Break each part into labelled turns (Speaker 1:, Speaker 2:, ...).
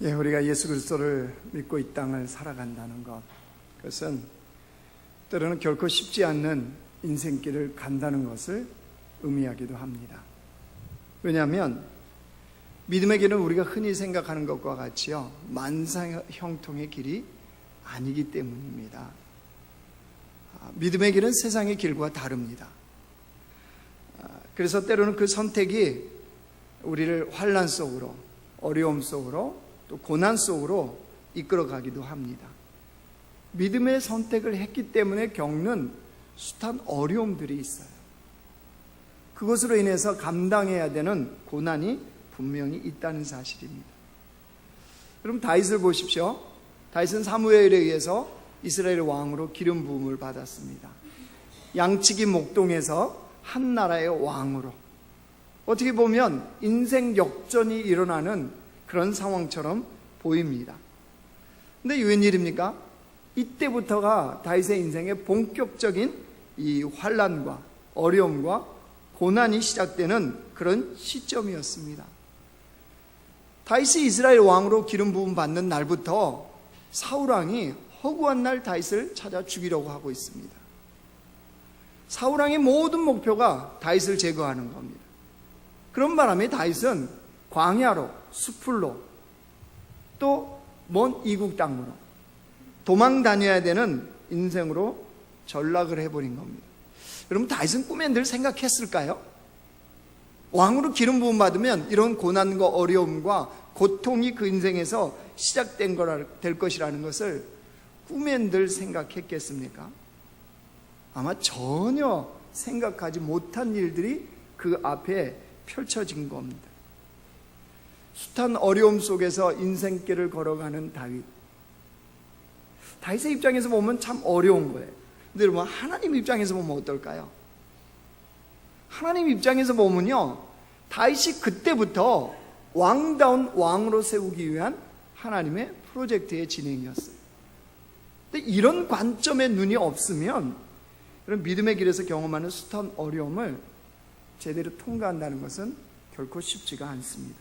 Speaker 1: 우리가 예수 그리스도를 믿고 이 땅을 살아간다는 것, 그것은 때로는 결코 쉽지 않는 인생길을 간다는 것을 의미하기도 합니다. 왜냐하면 믿음의 길은 우리가 흔히 생각하는 것과 같이요, 만사형통의 길이 아니기 때문입니다. 믿음의 길은 세상의 길과 다릅니다. 그래서 때로는 그 선택이 우리를 환난 속으로, 어려움 속으로, 또 고난 속으로 이끌어가기도 합니다. 믿음의 선택을 했기 때문에 겪는 숱한 어려움들이 있어요. 그것으로 인해서 감당해야 되는 고난이 분명히 있다는 사실입니다. 여러분, 다윗을 보십시오. 다윗은 사무엘에 의해서 이스라엘 왕으로 기름 부음을 받았습니다. 양치기 목동에서 한 나라의 왕으로, 어떻게 보면 인생 역전이 일어나는 그런 상황처럼 보입니다. 근데 웬일입니까? 이때부터가 다윗의 인생의 본격적인 이 환난과 어려움과 고난이 시작되는 그런 시점이었습니다. 다윗이 이스라엘 왕으로 기름 부음 받는 날부터 사울 왕이 허구한 날 다윗을 찾아 죽이려고 하고 있습니다. 사울 왕의 모든 목표가 다윗을 제거하는 겁니다. 그런 바람에 다윗은 광야로, 수풀로, 또 먼 이국 땅으로 도망 다녀야 되는 인생으로 전락을 해버린 겁니다. 여러분, 다윗은 꿈에 늘 생각했을까요? 왕으로 기름 부음 받으면 이런 고난과 어려움과 고통이 그 인생에서 시작된 될 것이라는 것을 꿈에 늘 생각했겠습니까? 아마 전혀 생각하지 못한 일들이 그 앞에 펼쳐진 겁니다. 숱한 어려움 속에서 인생길을 걸어가는 다윗. 다윗의 입장에서 보면 참 어려운 거예요. 근데 여러분, 하나님 입장에서 보면 어떨까요? 하나님 입장에서 보면요, 다윗이 그때부터 왕다운 왕으로 세우기 위한 하나님의 프로젝트의 진행이었어요. 근데 이런 관점에 눈이 없으면 그런 믿음의 길에서 경험하는 숱한 어려움을 제대로 통과한다는 것은 결코 쉽지가 않습니다.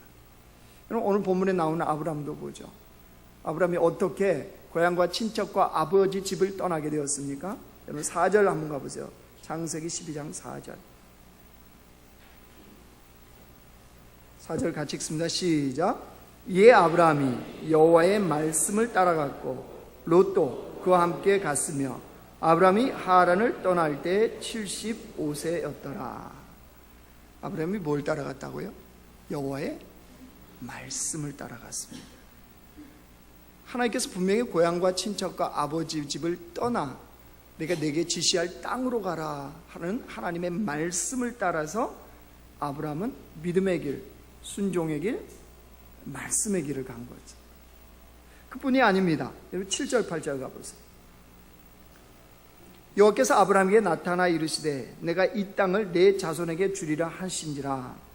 Speaker 1: 여러분, 오늘 본문에 나오는 아브라함도 보죠. 아브라함이 어떻게 고향과 친척과 아버지 집을 떠나게 되었습니까? 여러분, 4절 한번 가보세요. 창세기 12장 4절. 4절 같이 읽습니다. 시작. 이에 아브라함이 여호와의 말씀을 따라갔고 롯도 그와 함께 갔으며 아브라함이 하란을 떠날 때 75세였더라. 아브라함이 뭘 따라갔다고요? 여호와의 말씀을 따라갔습니다. 하나님께서 분명히 고향과 친척과 아버지 집을 떠나 내가 내게 지시할 땅으로 가라 하는 하나님의 말씀을 따라서 아브라함은 믿음의 길, 순종의 길, 말씀의 길을 간 거죠. 그뿐이 아닙니다. 여러분, 7절 8절 가보세요. 여호와께서 아브라함에게 나타나 이르시되 내가 이 땅을 내 자손에게 주리라 하신지라.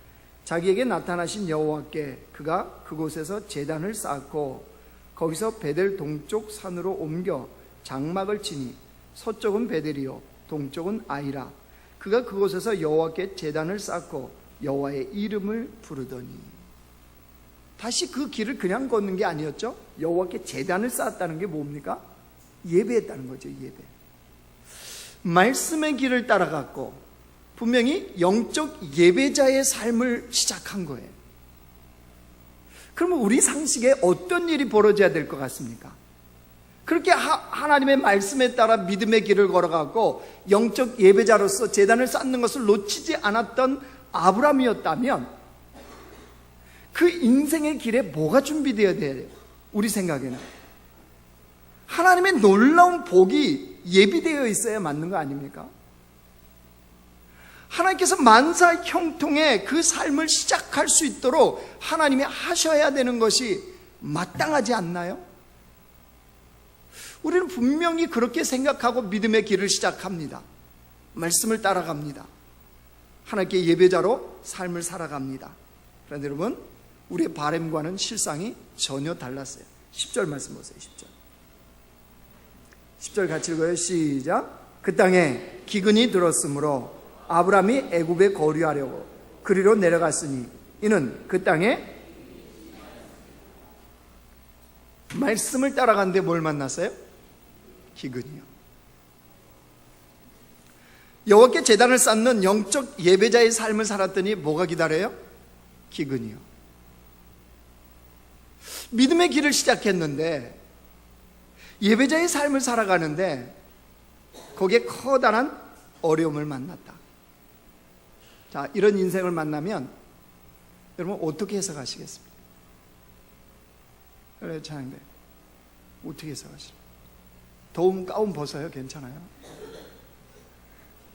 Speaker 1: 자기에게 나타나신 여호와께 그가 그곳에서 제단을 쌓고 거기서 베델 동쪽 산으로 옮겨 장막을 치니 서쪽은 베델이요 동쪽은 아이라. 그가 그곳에서 여호와께 제단을 쌓고 여호와의 이름을 부르더니. 다시 그 길을 그냥 걷는 게 아니었죠. 여호와께 제단을 쌓았다는 게 뭡니까? 예배했다는 거죠. 예배. 말씀의 길을 따라갔고 분명히 영적 예배자의 삶을 시작한 거예요. 그러면 우리 상식에 어떤 일이 벌어져야 될 것 같습니까? 그렇게 하나님의 말씀에 따라 믿음의 길을 걸어가고 영적 예배자로서 제단을 쌓는 것을 놓치지 않았던 아브라함이었다면 그 인생의 길에 뭐가 준비되어야 돼요? 우리 생각에는 하나님의 놀라운 복이 예비되어 있어야 맞는 거 아닙니까? 하나님께서 만사 형통의 그 삶을 시작할 수 있도록 하나님이 하셔야 되는 것이 마땅하지 않나요? 우리는 분명히 그렇게 생각하고 믿음의 길을 시작합니다. 말씀을 따라갑니다. 하나님께 예배자로 삶을 살아갑니다. 그런데 여러분, 우리의 바람과는 실상이 전혀 달랐어요. 10절 말씀 보세요. 10절 같이 읽어요. 시작. 그 땅에 기근이 들었으므로 아브라함이 애굽에 거류하려고 그리로 내려갔으니 이는 그 땅에 말씀을 따라가는데 뭘 만났어요? 기근이요. 여호와께 제단을 쌓는 영적 예배자의 삶을 살았더니 뭐가 기다려요? 기근이요. 믿음의 길을 시작했는데 예배자의 삶을 살아가는데 거기에 커다란 어려움을 만났다. 자, 이런 인생을 만나면 여러분 어떻게 해석하시겠습니까? 그래요, 찬양대. 어떻게 해석하시죠? 더운 가운 벗어요? 괜찮아요?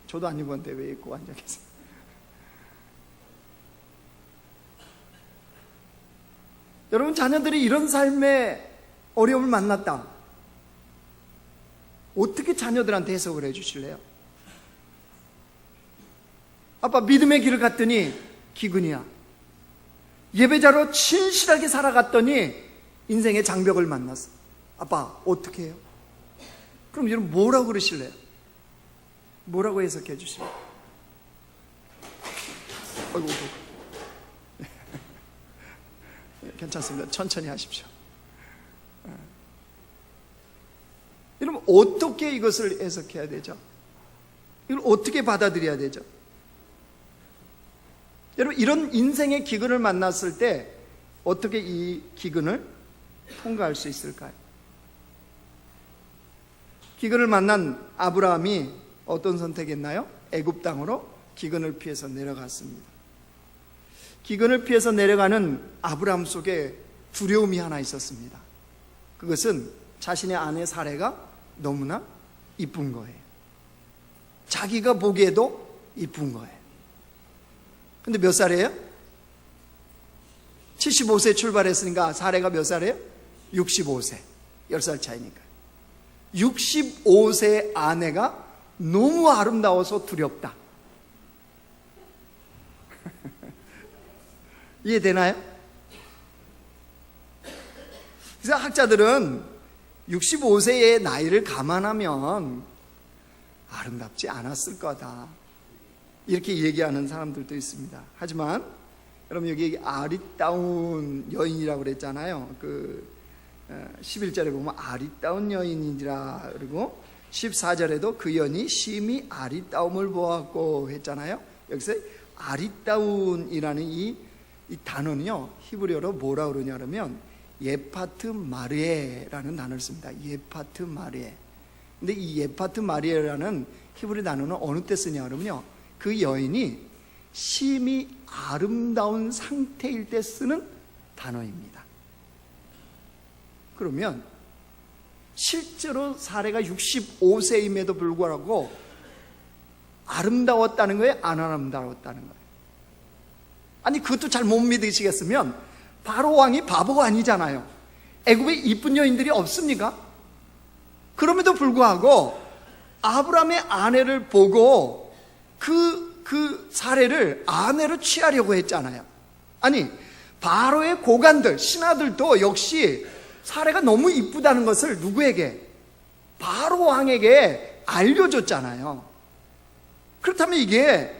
Speaker 1: 저도 안 입었는데 왜 입고 앉아 계세요? 여러분, 자녀들이 이런 삶의 어려움을 만났다. 어떻게 자녀들한테 해석을 해주실래요? 아빠, 믿음의 길을 갔더니 기근이야. 예배자로 진실하게 살아갔더니 인생의 장벽을 만났어. 아빠, 어떻게 해요? 그럼 여러분 뭐라고 그러실래요? 뭐라고 해석해 주실래요? 아이고, 괜찮습니다. 천천히 하십시오. 여러분 어떻게 이것을 해석해야 되죠? 이걸 어떻게 받아들여야 되죠? 여러분, 이런 인생의 기근을 만났을 때 어떻게 이 기근을 통과할 수 있을까요? 기근을 만난 아브라함이 어떤 선택했나요? 애굽 땅으로 기근을 피해서 내려갔습니다. 기근을 피해서 내려가는 아브라함 속에 두려움이 하나 있었습니다. 그것은 자신의 아내 사레가 너무나 이쁜 거예요. 자기가 보기에도 이쁜 거예요. 근데 몇 살이에요? 75세 출발했으니까 사레가 몇 살이에요? 65세. 10살 차이니까. 65세 아내가 너무 아름다워서 두렵다. 이해되나요? 그래서 학자들은 65세의 나이를 감안하면 아름답지 않았을 거다, 이렇게 얘기하는 사람들도 있습니다. 하지만 여러분, 여기 아리따운 여인이라고 그랬잖아요. 11절에 보면 아리따운 여인이라, 그리고 14절에도 그 여인이 심히 아리따움을 보았고 했잖아요. 여기서 아리따운이라는 이 단어는요, 히브리어로 뭐라 그러냐 그러면 예파트 마리에라는 단어를 씁니다. 예파트 마리에. 근데 이 예파트 마리에라는 히브리 단어는 어느 때 쓰냐 그러면요, 그 여인이 심히 아름다운 상태일 때 쓰는 단어입니다. 그러면 실제로 사례가 65세임에도 불구하고 아름다웠다는 거예요? 안 아름다웠다는 거예요? 아니, 그것도 잘 못 믿으시겠으면 바로 왕이 바보가 아니잖아요. 애굽에 이쁜 여인들이 없습니까? 그럼에도 불구하고 아브라함의 아내를 보고 그 사례를 아내로 취하려고 했잖아요. 아니, 바로의 고관들, 신하들도 역시 사례가 너무 이쁘다는 것을 누구에게? 바로 왕에게 알려줬잖아요. 그렇다면 이게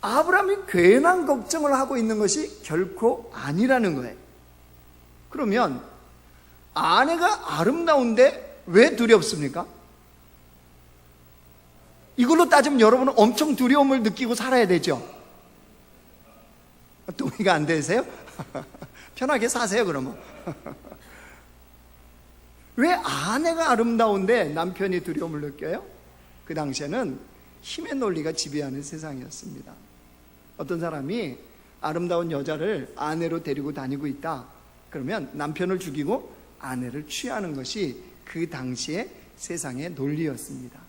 Speaker 1: 아브라함이 괜한 걱정을 하고 있는 것이 결코 아니라는 거예요. 그러면 아내가 아름다운데 왜 두렵습니까? 이걸로 따지면 여러분은 엄청 두려움을 느끼고 살아야 되죠. 동의가 안 되세요? 편하게 사세요 그러면. 왜 아내가 아름다운데 남편이 두려움을 느껴요? 그 당시에는 힘의 논리가 지배하는 세상이었습니다. 어떤 사람이 아름다운 여자를 아내로 데리고 다니고 있다, 그러면 남편을 죽이고 아내를 취하는 것이 그 당시의 세상의 논리였습니다.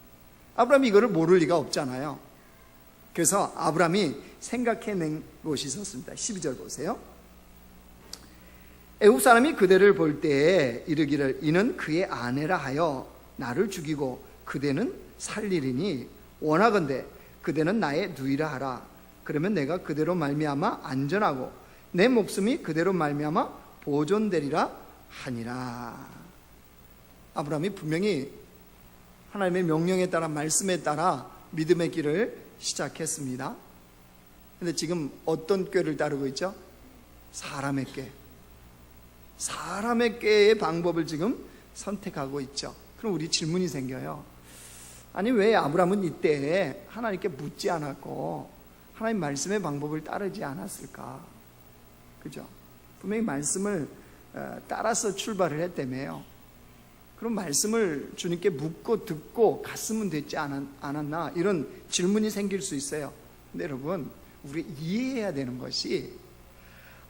Speaker 1: 아브라함이 이거를 모를 리가 없잖아요. 그래서 아브라함이 생각해낸 것이 있었습니다. 12절 보세요. 애굽 사람이 그대를 볼 때에 이르기를 이는 그의 아내라 하여 나를 죽이고 그대는 살리리니 원하건대 그대는 나의 누이라 하라. 그러면 내가 그대로 말미암아 안전하고 내 목숨이 그대로 말미암아 보존되리라 하니라. 아브라함이 분명히 하나님의 명령에 따라, 말씀에 따라 믿음의 길을 시작했습니다. 그런데 지금 어떤 꾀를 따르고 있죠? 사람의 꾀. 사람의 꾀의 방법을 지금 선택하고 있죠. 그럼 우리 질문이 생겨요. 아니, 왜 아브라함은 이때 하나님께 묻지 않았고 하나님 말씀의 방법을 따르지 않았을까? 그죠? 분명히 말씀을 따라서 출발을 했다며요. 그럼 말씀을 주님께 묻고 듣고 갔으면 됐지 않았나? 이런 질문이 생길 수 있어요. 근데 여러분, 우리 이해해야 되는 것이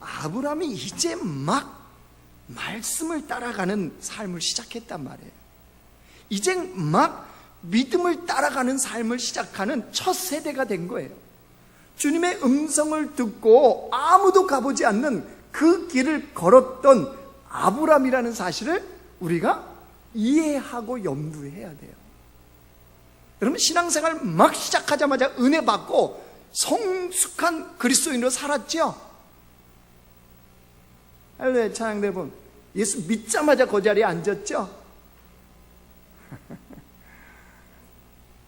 Speaker 1: 아브라함이 이제 막 말씀을 따라가는 삶을 시작했단 말이에요. 이제 막 믿음을 따라가는 삶을 시작하는 첫 세대가 된 거예요. 주님의 음성을 듣고 아무도 가보지 않는 그 길을 걸었던 아브라함이라는 사실을 우리가 이해하고 염두해야 돼요. 여러분, 신앙생활 막 시작하자마자 은혜 받고 성숙한 그리스도인으로 살았죠? 할렐루야. 찬양대 분, 예수 믿자마자 그 자리에 앉았죠?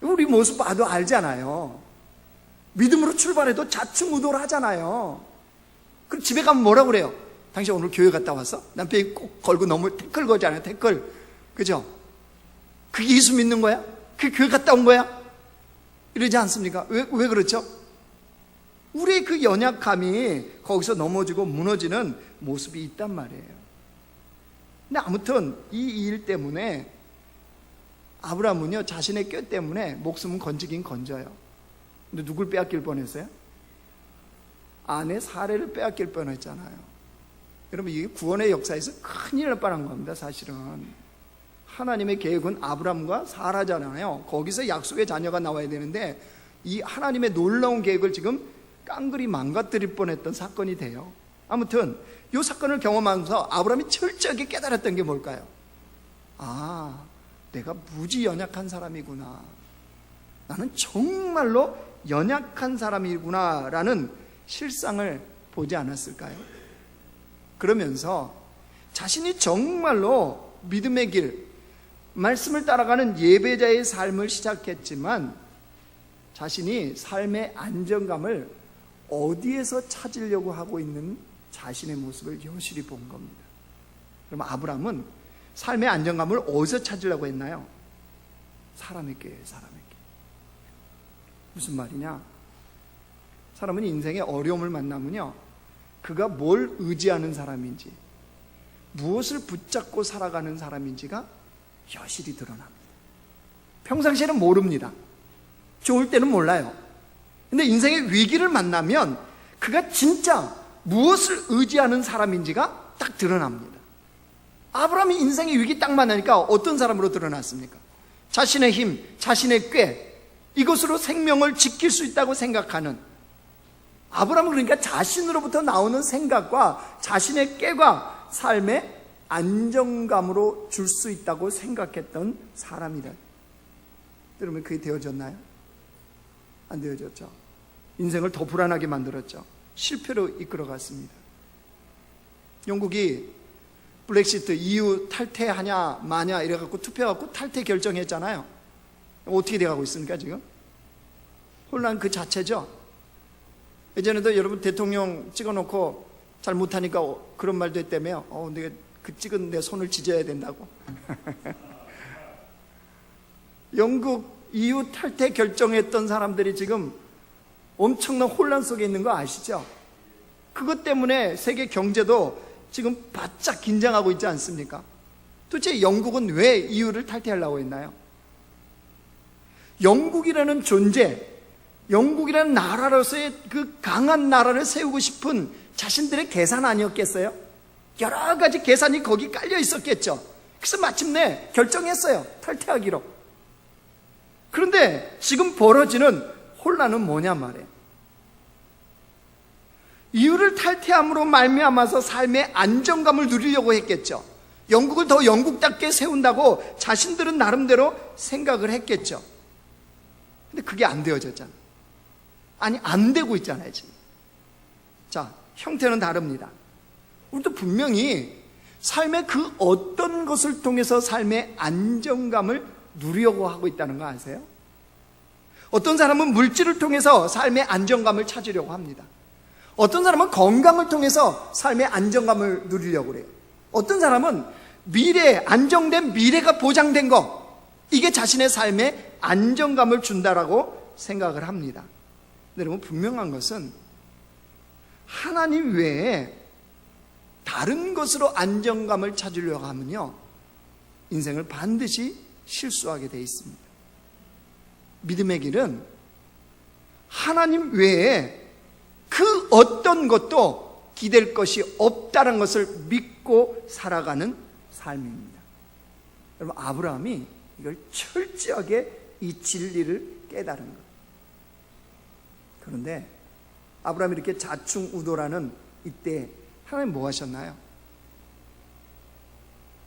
Speaker 1: 우리 모습 봐도 알잖아요. 믿음으로 출발해도 좌충우돌 하잖아요. 그럼 집에 가면 뭐라고 그래요? 당신 오늘 교회 갔다 왔어? 남편이 꼭 걸고 너무 태클 거잖아요. 태클. 그죠? 그게 예수 믿는 거야? 그게 교회 갔다 온 거야? 이러지 않습니까? 왜 그렇죠? 우리의 그 연약함이 거기서 넘어지고 무너지는 모습이 있단 말이에요. 근데 아무튼 이 일 때문에 아브라함은요, 자신의 꾀 때문에 목숨은 건지긴 건져요. 근데 누굴 빼앗길 뻔했어요? 아내 사례를 빼앗길 뻔했잖아요. 여러분, 이게 구원의 역사에서 큰일 날 뻔한 겁니다. 사실은 하나님의 계획은 아브라함과 사라잖아요. 거기서 약속의 자녀가 나와야 되는데 이 하나님의 놀라운 계획을 지금 깡그리 망가뜨릴 뻔했던 사건이 돼요. 아무튼 이 사건을 경험하면서 아브라함이 철저하게 깨달았던 게 뭘까요? 아, 내가 무지 연약한 사람이구나. 나는 정말로 연약한 사람이구나 라는 실상을 보지 않았을까요? 그러면서 자신이 정말로 믿음의 길, 말씀을 따라가는 예배자의 삶을 시작했지만 자신이 삶의 안정감을 어디에서 찾으려고 하고 있는 자신의 모습을 여실히 본 겁니다. 그럼 아브라함은 삶의 안정감을 어디서 찾으려고 했나요? 사람에게. 무슨 말이냐? 사람은 인생에 어려움을 만나면요, 그가 뭘 의지하는 사람인지, 무엇을 붙잡고 살아가는 사람인지가 여실히 드러납니다. 평상시에는 모릅니다. 좋을 때는 몰라요. 근데 인생의 위기를 만나면 그가 진짜 무엇을 의지하는 사람인지가 딱 드러납니다. 아브라함이 인생의 위기 딱 만나니까 어떤 사람으로 드러났습니까? 자신의 힘, 자신의 꾀, 이것으로 생명을 지킬 수 있다고 생각하는, 아브라함은 그러니까 자신으로부터 나오는 생각과 자신의 꾀가 삶의 안정감으로 줄 수 있다고 생각했던 사람이다. 여러분, 그게 되어졌나요? 안 되어졌죠. 인생을 더 불안하게 만들었죠. 실패로 이끌어갔습니다. 영국이 브렉시트 EU 탈퇴하냐 마냐 이래갖고 투표해갖고 탈퇴 결정했잖아요. 어떻게 돼가고 있습니까 지금? 혼란 그 자체죠. 예전에도 여러분 대통령 찍어놓고 잘 못하니까 그런 말도 했다며요. 내가 그 찍은 내 손을 지져야 된다고. 영국 EU 탈퇴 결정했던 사람들이 지금 엄청난 혼란 속에 있는 거 아시죠? 그것 때문에 세계 경제도 지금 바짝 긴장하고 있지 않습니까? 도대체 영국은 왜 EU를 탈퇴하려고 했나요? 영국이라는 존재, 영국이라는 나라로서의 그 강한 나라를 세우고 싶은 자신들의 계산 아니었겠어요? 여러 가지 계산이 거기 깔려 있었겠죠. 그래서 마침내 결정했어요. 탈퇴하기로. 그런데 지금 벌어지는 혼란은 뭐냐 말이에요. EU를 탈퇴함으로 말미암아서 삶의 안정감을 누리려고 했겠죠. 영국을 더 영국답게 세운다고 자신들은 나름대로 생각을 했겠죠. 근데 그게 안 되어졌잖아요. 아니, 안 되고 있잖아요 지금. 자, 형태는 다릅니다. 우리도 분명히 삶의 그 어떤 것을 통해서 삶의 안정감을 누리려고 하고 있다는 거 아세요? 어떤 사람은 물질을 통해서 삶의 안정감을 찾으려고 합니다. 어떤 사람은 건강을 통해서 삶의 안정감을 누리려고 그래요. 어떤 사람은 미래, 안정된 미래가 보장된 거, 이게 자신의 삶에 안정감을 준다라고 생각을 합니다. 여러분, 분명한 것은 하나님 외에 다른 것으로 안정감을 찾으려고 하면요, 인생을 반드시 실수하게 돼 있습니다. 믿음의 길은 하나님 외에 그 어떤 것도 기댈 것이 없다는 것을 믿고 살아가는 삶입니다. 여러분, 아브라함이 이걸 철저하게 이 진리를 깨달은 것. 그런데 아브라함이 이렇게 자충우돌하는 이때 하나님 뭐 하셨나요?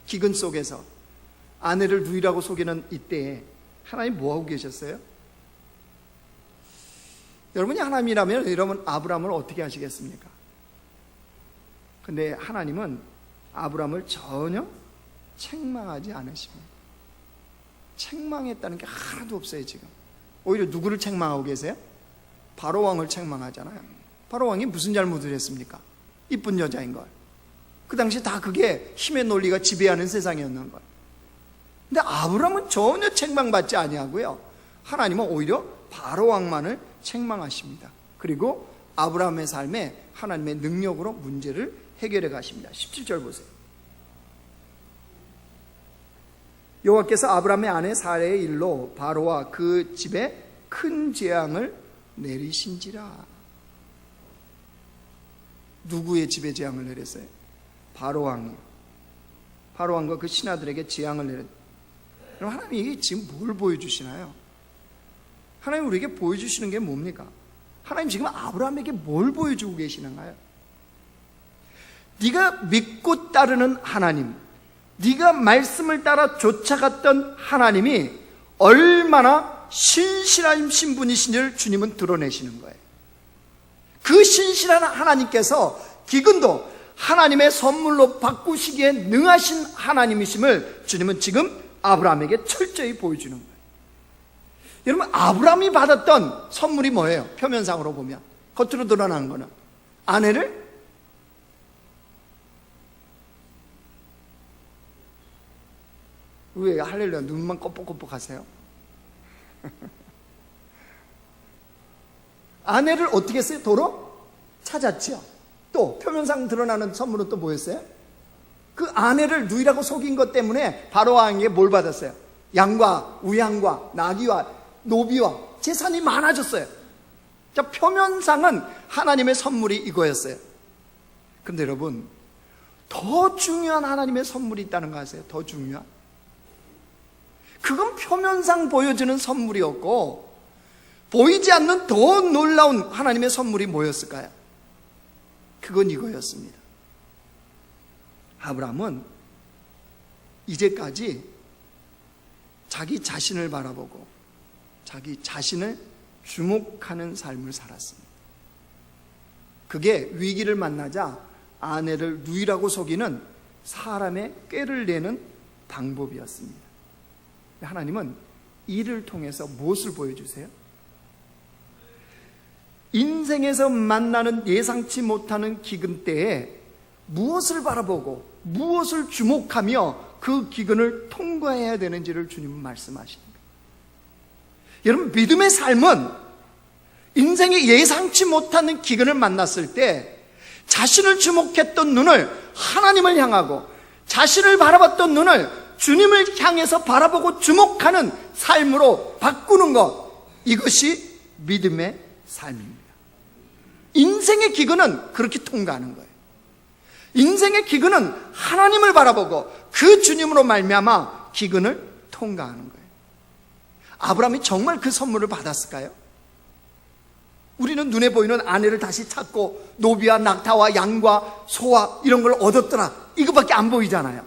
Speaker 1: 기근 속에서 아내를 누이라고 속이는 이때에 하나님 뭐 하고 계셨어요? 여러분이 하나님이라면 여러분 아브라함을 어떻게 하시겠습니까? 근데 하나님은 아브라함을 전혀 책망하지 않으십니다. 책망했다는 게 하나도 없어요. 지금 오히려 누구를 책망하고 계세요? 바로왕을 책망하잖아요. 바로왕이 무슨 잘못을 했습니까? 이쁜 여자인걸. 그 당시 다 그게 힘의 논리가 지배하는 세상이었는걸. 근데 아브라함은 전혀 책망받지 아니하고요, 하나님은 오히려 바로왕만을 책망하십니다. 그리고 아브라함의 삶에 하나님의 능력으로 문제를 해결해 가십니다. 17절 보세요. 여호와께서 아브라함의 아내 사레의 일로 바로와 그 집에 큰 재앙을 내리신지라. 누구의 집에 재앙을 내렸어요? 바로왕이요. 바로왕과 그 신하들에게 재앙을 내렸. 그럼 하나님이 지금 뭘 보여주시나요? 하나님 우리에게 보여주시는 게 뭡니까? 하나님 지금 아브라함에게 뭘 보여주고 계시는가요? 네가 믿고 따르는 하나님, 네가 말씀을 따라 쫓아갔던 하나님이 얼마나 신실하신 분이신지를 주님은 드러내시는 거예요. 그 신실한 하나님께서 기근도 하나님의 선물로 바꾸시기에 능하신 하나님이심을 주님은 지금 아브라함에게 철저히 보여주는 거예요. 여러분, 아브라함이 받았던 선물이 뭐예요? 표면상으로 보면 겉으로 드러나는 거는 아내를 왜 할렐루야 눈만 껌뻑껌뻑 하세요? 아내를 어떻게 했어요? 도로 찾았죠. 또 표면상 드러나는 선물은 또 뭐였어요? 그 아내를 누이라고 속인 것 때문에 바로왕에게 뭘 받았어요? 양과 우양과 나귀와 노비와 재산이 많아졌어요. 자, 표면상은 하나님의 선물이 이거였어요. 그런데 여러분, 더 중요한 하나님의 선물이 있다는 거 아세요? 더 중요한, 그건 표면상 보여주는 선물이었고, 보이지 않는 더 놀라운 하나님의 선물이 뭐였을까요? 그건 이거였습니다. 아브라함은 이제까지 자기 자신을 바라보고 자기 자신을 주목하는 삶을 살았습니다. 그게 위기를 만나자 아내를 누이라고 속이는 사람의 꾀를 내는 방법이었습니다. 하나님은 이를 통해서 무엇을 보여주세요? 인생에서 만나는 예상치 못하는 기근 때에 무엇을 바라보고 무엇을 주목하며 그 기근을 통과해야 되는지를 주님은 말씀하십니다. 여러분, 믿음의 삶은 인생에 예상치 못하는 기근을 만났을 때 자신을 주목했던 눈을 하나님을 향하고 자신을 바라봤던 눈을 주님을 향해서 바라보고 주목하는 삶으로 바꾸는 것, 이것이 믿음의 삶입니다. 인생의 기근은 그렇게 통과하는 거예요. 인생의 기근은 하나님을 바라보고 그 주님으로 말미암아 기근을 통과하는 거예요. 아브라함이 정말 그 선물을 받았을까요? 우리는 눈에 보이는 아내를 다시 찾고 노비와 낙타와 양과 소와 이런 걸 얻었더라, 이거밖에 안 보이잖아요.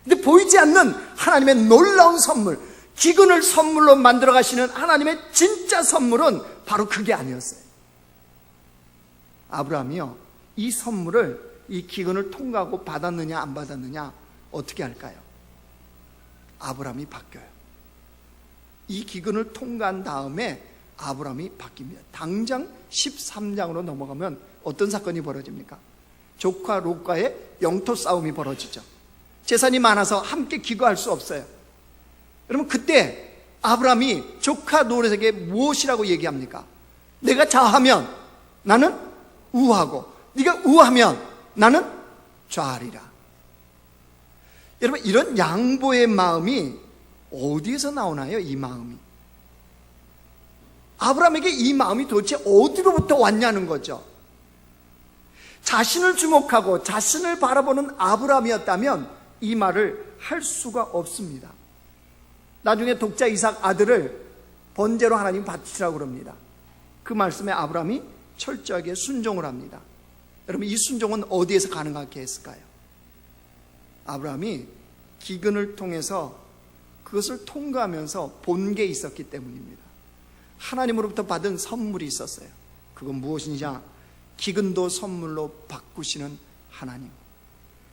Speaker 1: 근데 보이지 않는 하나님의 놀라운 선물, 기근을 선물로 만들어 가시는 하나님의 진짜 선물은 바로 그게 아니었어요. 아브라함이요, 이 선물을, 이 기근을 통과하고 받았느냐 안 받았느냐 어떻게 할까요? 아브라함이 바뀌어요. 이 기근을 통과한 다음에 아브라함이 바뀝니다. 당장 13장으로 넘어가면 어떤 사건이 벌어집니까? 조카 롯과의 영토 싸움이 벌어지죠. 재산이 많아서 함께 기거할 수 없어요. 여러분, 그때 아브라함이 조카 롯에게 무엇이라고 얘기합니까? 내가 좌하면 나는 우하고 네가 우하면 나는 좌하리라. 여러분, 이런 양보의 마음이 어디에서 나오나요? 이 마음이 아브라함에게 이 마음이 도대체 어디로부터 왔냐는 거죠. 자신을 주목하고 자신을 바라보는 아브라함이었다면 이 말을 할 수가 없습니다. 나중에 독자 이삭 아들을 번제로 하나님 바치라고 그럽니다. 그 말씀에 아브라함이 철저하게 순종을 합니다. 여러분, 이 순종은 어디에서 가능하게 했을까요? 아브라함이 기근을 통해서 그것을 통과하면서 본 게 있었기 때문입니다. 하나님으로부터 받은 선물이 있었어요. 그건 무엇이냐? 기근도 선물로 바꾸시는 하나님.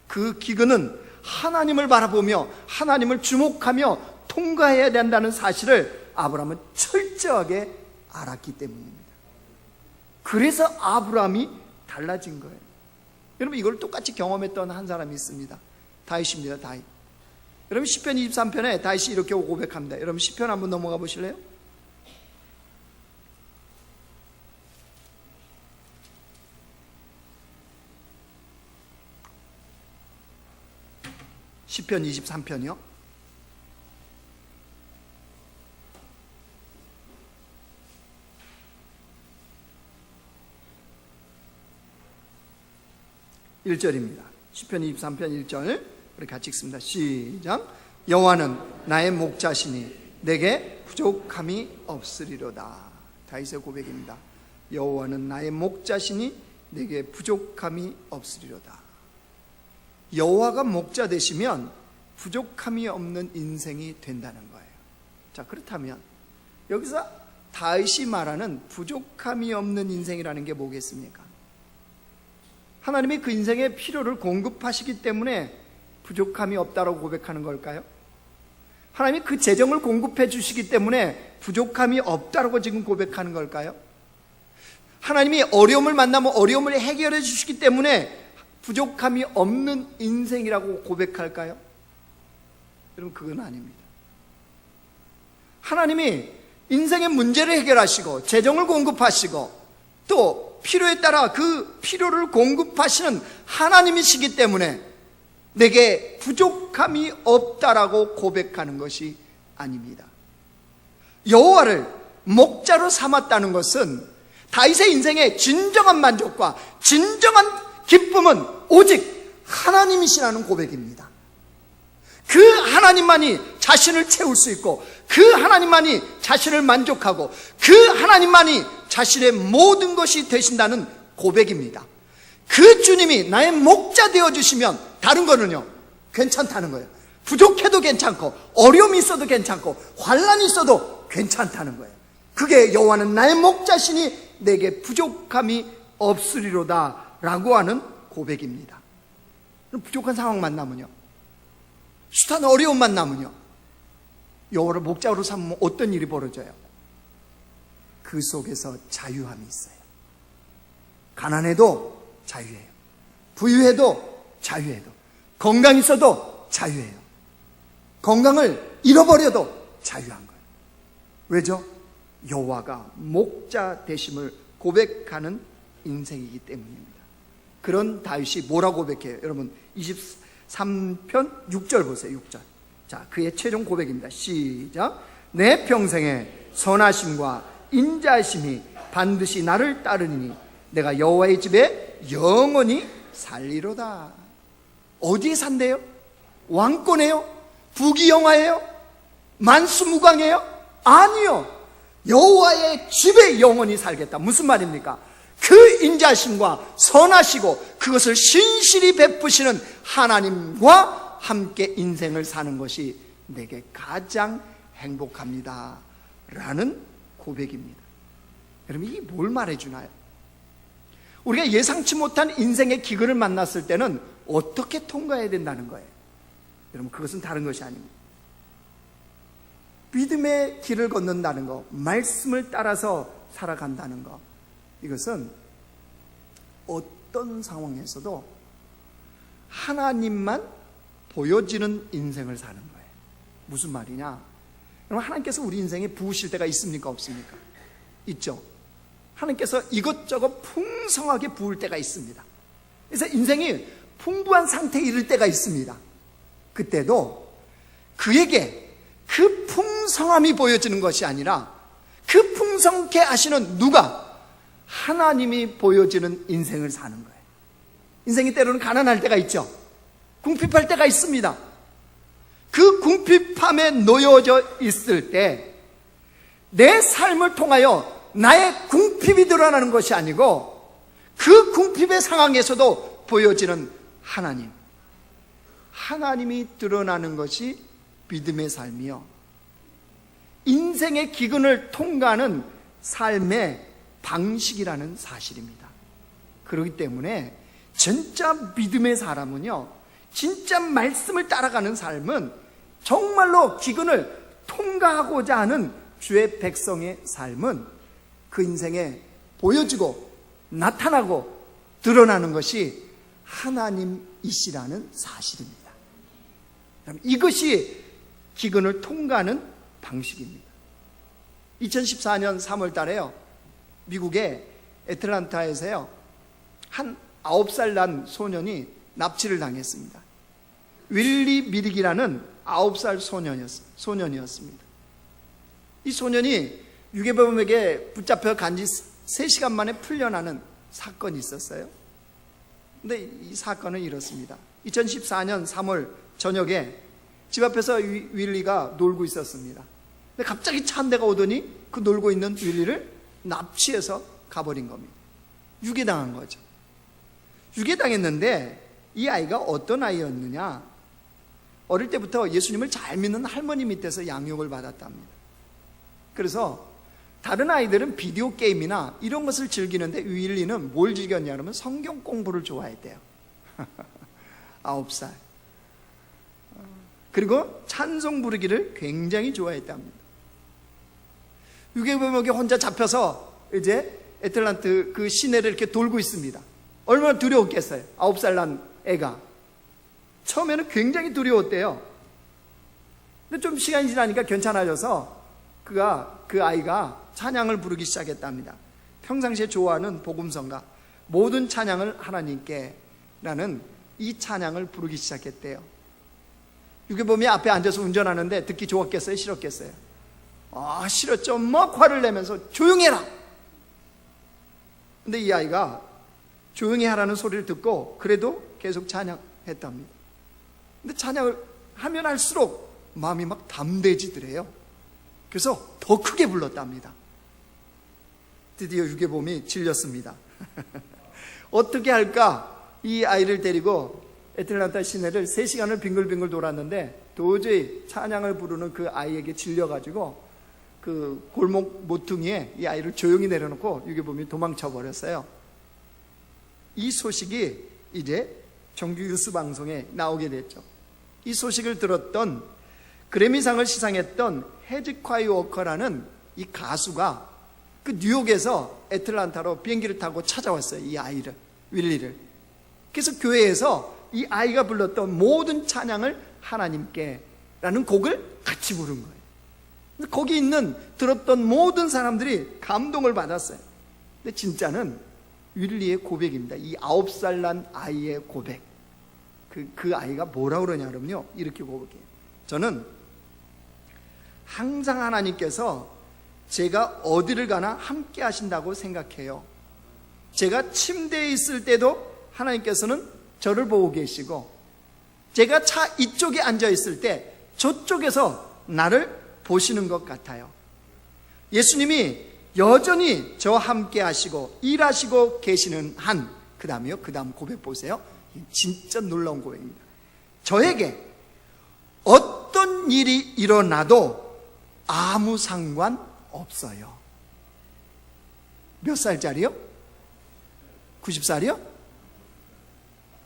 Speaker 1: 그 기근은 하나님을 바라보며 하나님을 주목하며 통과해야 된다는 사실을 아브라함은 철저하게 알았기 때문입니다. 그래서 아브라함이 달라진 거예요. 여러분, 이걸 똑같이 경험했던 한 사람이 있습니다. 다윗입니다. 다윗. 여러분, 시편 23편에 다윗이 이렇게 고백합니다. 여러분, 시편 한번 넘어가 보실래요? 시편 23편이요. (1절입니다) 시편 23편 1절 우리 같이 읽습니다. 시작. 여호와는 나의 목자시니 내게 부족함이 없으리로다. 다윗의 고백입니다. 여호와는 나의 목자시니 내게 부족함이 없으리로다. 여호와가 목자 되시면 부족함이 없는 인생이 된다는 거예요. 자, 그렇다면 여기서 다윗이 말하는 부족함이 없는 인생이라는 게 뭐겠습니까? 하나님이 그 인생의 필요를 공급하시기 때문에 부족함이 없다고 고백하는 걸까요? 하나님이 그 재정을 공급해 주시기 때문에 부족함이 없다고 지금 고백하는 걸까요? 하나님이 어려움을 만나면 어려움을 해결해 주시기 때문에 부족함이 없는 인생이라고 고백할까요? 여러분, 그건 아닙니다. 하나님이 인생의 문제를 해결하시고 재정을 공급하시고 또 필요에 따라 그 필요를 공급하시는 하나님이시기 때문에 내게 부족함이 없다라고 고백하는 것이 아닙니다. 여호와를 목자로 삼았다는 것은 다윗의 인생의 진정한 만족과 진정한 기쁨은 오직 하나님이시라는 고백입니다. 그 하나님만이 자신을 채울 수 있고 그 하나님만이 자신을 만족하고 그 하나님만이 자신의 모든 것이 되신다는 고백입니다. 그 주님이 나의 목자 되어주시면 다른 거는요 괜찮다는 거예요. 부족해도 괜찮고 어려움이 있어도 괜찮고 환난이 있어도 괜찮다는 거예요. 그게 여호와는 나의 목자시니 내게 부족함이 없으리로다 라고 하는 고백입니다. 부족한 상황 만나면요, 숱한 어려움 만나면요, 여호와를 목자로 삼으면 어떤 일이 벌어져요? 그 속에서 자유함이 있어요. 가난해도 자유해요. 부유해도 자유해도, 건강 있어도 자유해요. 건강을 잃어버려도 자유한 거예요. 왜죠? 여호와가 목자 되심을 고백하는 인생이기 때문입니다. 그런 다윗이 뭐라고 고백해요? 여러분 23편 6절 보세요. 6절. 자, 그의 최종 고백입니다. 시작. 내 평생에 선하심과 인자하심이 반드시 나를 따르니 내가 여호와의 집에 영원히 살리로다. 어디에 산대요? 왕권에요? 부귀영화예요? 만수무강이에요? 아니요. 여호와의 집에 영원히 살겠다. 무슨 말입니까? 그 인자하심과 선하시고 그것을 신실히 베푸시는 하나님과 함께 인생을 사는 것이 내게 가장 행복합니다 라는 고백입니다. 여러분, 이게 뭘 말해주나요? 우리가 예상치 못한 인생의 기근을 만났을 때는 어떻게 통과해야 된다는 거예요. 여러분, 그것은 다른 것이 아닙니다. 믿음의 길을 걷는다는 것, 말씀을 따라서 살아간다는 것, 이것은 어떤 상황에서도 하나님만 보여지는 인생을 사는 거예요. 무슨 말이냐? 여러분, 하나님께서 우리 인생에 부으실 때가 있습니까? 없습니까? 있죠. 하나님께서 이것저것 풍성하게 부을 때가 있습니다. 그래서 인생이 풍부한 상태에 이를 때가 있습니다. 그때도 그에게 그 풍성함이 보여지는 것이 아니라 그 풍성케 하시는 누가? 하나님이 보여지는 인생을 사는 거예요. 인생이 때로는 가난할 때가 있죠. 궁핍할 때가 있습니다. 그 궁핍함에 놓여져 있을 때 내 삶을 통하여 나의 궁핍이 드러나는 것이 아니고 그 궁핍의 상황에서도 보여지는 하나님, 하나님이 드러나는 것이 믿음의 삶이요, 인생의 기근을 통과하는 삶의 방식이라는 사실입니다. 그렇기 때문에 진짜 믿음의 사람은요, 진짜 말씀을 따라가는 삶은 정말로 기근을 통과하고자 하는 주의 백성의 삶은 그 인생에 보여지고 나타나고 드러나는 것이 하나님이시라는 사실입니다. 이것이 기근을 통과하는 방식입니다. 2014년 3월 달에요, 미국의 애틀란타에서요, 한 9살 난 소년이 납치를 당했습니다. 윌리 미릭이라는 9살 소년이었습니다. 이 소년이 유괴범에게 붙잡혀 간지 3시간 만에 풀려나는 사건이 있었어요. 근데 이 사건은 이렇습니다. 2014년 3월 저녁에 집 앞에서 윌리가 놀고 있었습니다. 근데 갑자기 차 한 대가 오더니 그 놀고 있는 윌리를 납치해서 가버린 겁니다. 유괴당한 거죠. 유괴당했는데 이 아이가 어떤 아이였느냐? 어릴 때부터 예수님을 잘 믿는 할머니 밑에서 양육을 받았답니다. 그래서 다른 아이들은 비디오 게임이나 이런 것을 즐기는데 윌리는 뭘 즐겼냐 그러면 성경 공부를 좋아했대요. 9살. 그리고 찬송 부르기를 굉장히 좋아했답니다. 유괴범에게 혼자 잡혀서 이제 애틀란트 그 시내를 이렇게 돌고 있습니다. 얼마나 두려웠겠어요. 9살 난 애가. 처음에는 굉장히 두려웠대요. 근데 좀 시간이 지나니까 괜찮아져서 그 아이가 찬양을 부르기 시작했답니다. 평상시에 좋아하는 복음성가 모든 찬양을 하나님께 라는 이 찬양을 부르기 시작했대요. 유괴범이 앞에 앉아서 운전하는데 듣기 좋았겠어요? 싫었겠어요? 싫었죠. 막 화를 내면서 조용히 해라. 근데 이 아이가 조용히 하라는 소리를 듣고 그래도 계속 찬양했답니다. 근데 찬양을 하면 할수록 마음이 막 담대해지더래요. 그래서 더 크게 불렀답니다. 드디어 유괴범이 질렸습니다. 어떻게 할까? 이 아이를 데리고 애틀란타 시내를 3시간을 빙글빙글 돌았는데 도저히 찬양을 부르는 그 아이에게 질려가지고 그 골목 모퉁이에 이 아이를 조용히 내려놓고 유괴범이 도망쳐 버렸어요. 이 소식이 이제 정규 뉴스 방송에 나오게 됐죠. 이 소식을 들었던 그래미상을 시상했던 헤즈콰이 워커라는 이 가수가 그 뉴욕에서 애틀란타로 비행기를 타고 찾아왔어요. 이 아이를, 윌리를. 그래서 교회에서 이 아이가 불렀던 모든 찬양을 하나님께 라는 곡을 같이 부른 거예요. 거기 있는 들었던 모든 사람들이 감동을 받았어요. 근데 진짜는 윌리의 고백입니다. 이 9살 난 아이의 고백. 그 아이가 뭐라 그러냐면요, 이렇게 고백해요. 저는 항상 하나님께서 제가 어디를 가나 함께 하신다고 생각해요. 제가 침대에 있을 때도 하나님께서는 저를 보고 계시고, 제가 차 이쪽에 앉아 있을 때 저쪽에서 나를 보시는 것 같아요. 예수님이 여전히 저와 함께 하시고 일하시고 계시는 한, 그 다음이요, 그 다음 고백 보세요. 진짜 놀라운 고백입니다. 저에게 어떤 일이 일어나도 아무 상관없어요. 몇 살짜리요? 90살이요?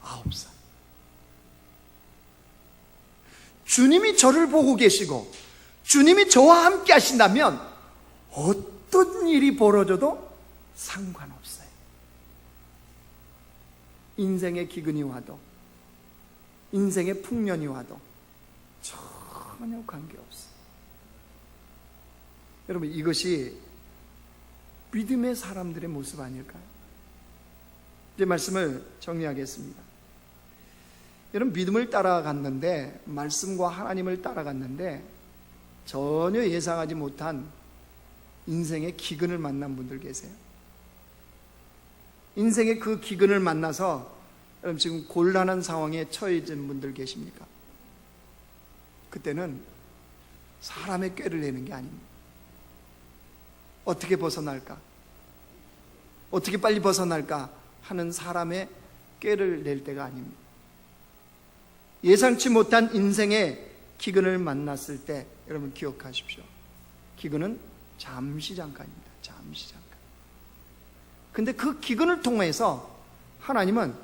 Speaker 1: 9살. 주님이 저를 보고 계시고 주님이 저와 함께 하신다면 어떤 일이 벌어져도 상관없어요. 인생의 기근이 와도, 인생의 풍년이 와도 전혀 관계없어요. 여러분, 이것이 믿음의 사람들의 모습 아닐까요? 이제 말씀을 정리하겠습니다. 여러분, 믿음을 따라갔는데, 말씀과 하나님을 따라갔는데 전혀 예상하지 못한 인생의 기근을 만난 분들 계세요. 인생의 그 기근을 만나서 여러분 지금 곤란한 상황에 처해진 분들 계십니까? 그때는 사람의 꾀를 내는 게 아닙니다. 어떻게 벗어날까? 어떻게 빨리 벗어날까 하는 사람의 꾀를 낼 때가 아닙니다. 예상치 못한 인생의 기근을 만났을 때 여러분 기억하십시오. 기근은 잠시 잠깐입니다. 잠시 잠깐. 근데 그 기근을 통해서 하나님은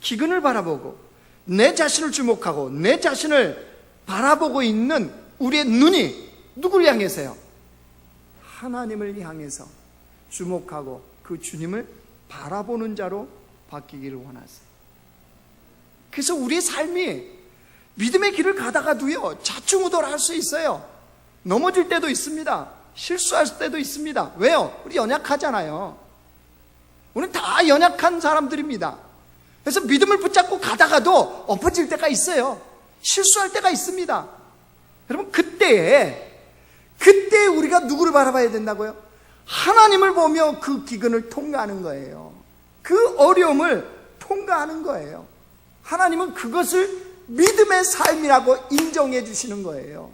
Speaker 1: 기근을 바라보고 내 자신을 주목하고 내 자신을 바라보고 있는 우리의 눈이 누구를 향해서요? 하나님을 향해서 주목하고 그 주님을 바라보는 자로 바뀌기를 원하세요. 그래서 우리의 삶이 믿음의 길을 가다가도요, 좌충우돌할 수 있어요. 넘어질 때도 있습니다. 실수할 때도 있습니다. 왜요? 우리 연약하잖아요. 우리는 다 연약한 사람들입니다. 그래서 믿음을 붙잡고 가다가도 엎어질 때가 있어요. 실수할 때가 있습니다. 여러분, 그때 우리가 누구를 바라봐야 된다고요? 하나님을 보며 그 기근을 통과하는 거예요. 그 어려움을 통과하는 거예요. 하나님은 그것을 믿음의 삶이라고 인정해 주시는 거예요.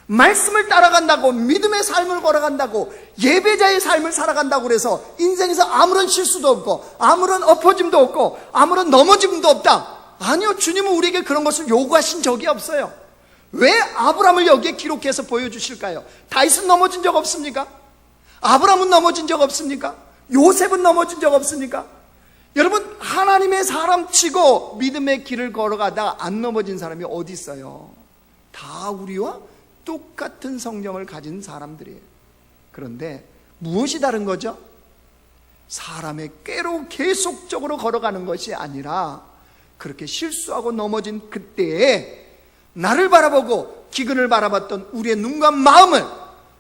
Speaker 1: 말씀을 따라간다고, 믿음의 삶을 걸어간다고, 예배자의 삶을 살아간다고 그래서 인생에서 아무런 실수도 없고 아무런 엎어짐도 없고 아무런 넘어짐도 없다. 아니요, 주님은 우리에게 그런 것을 요구하신 적이 없어요. 왜 아브라함을 여기에 기록해서 보여주실까요? 다윗은 넘어진 적 없습니까? 아브라함은 넘어진 적 없습니까? 요셉은 넘어진 적 없습니까? 여러분, 하나님의 사람 치고 믿음의 길을 걸어가다 안 넘어진 사람이 어디 있어요? 다 우리와 똑같은 성경을 가진 사람들이에요. 그런데 무엇이 다른 거죠? 사람의 꾀로 계속적으로 걸어가는 것이 아니라 그렇게 실수하고 넘어진 그때에 나를 바라보고 기근을 바라봤던 우리의 눈과 마음을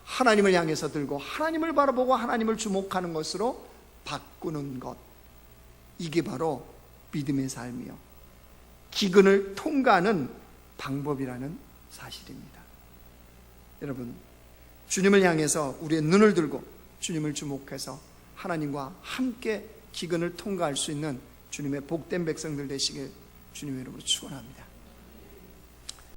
Speaker 1: 하나님을 향해서 들고 하나님을 바라보고 하나님을 주목하는 것으로 바꾸는 것, 이게 바로 믿음의 삶이요, 기근을 통과하는 방법이라는 사실입니다. 여러분, 주님을 향해서 우리의 눈을 들고 주님을 주목해서 하나님과 함께 기근을 통과할 수 있는 주님의 복된 백성들 되시길 주님의 이름으로 축원합니다.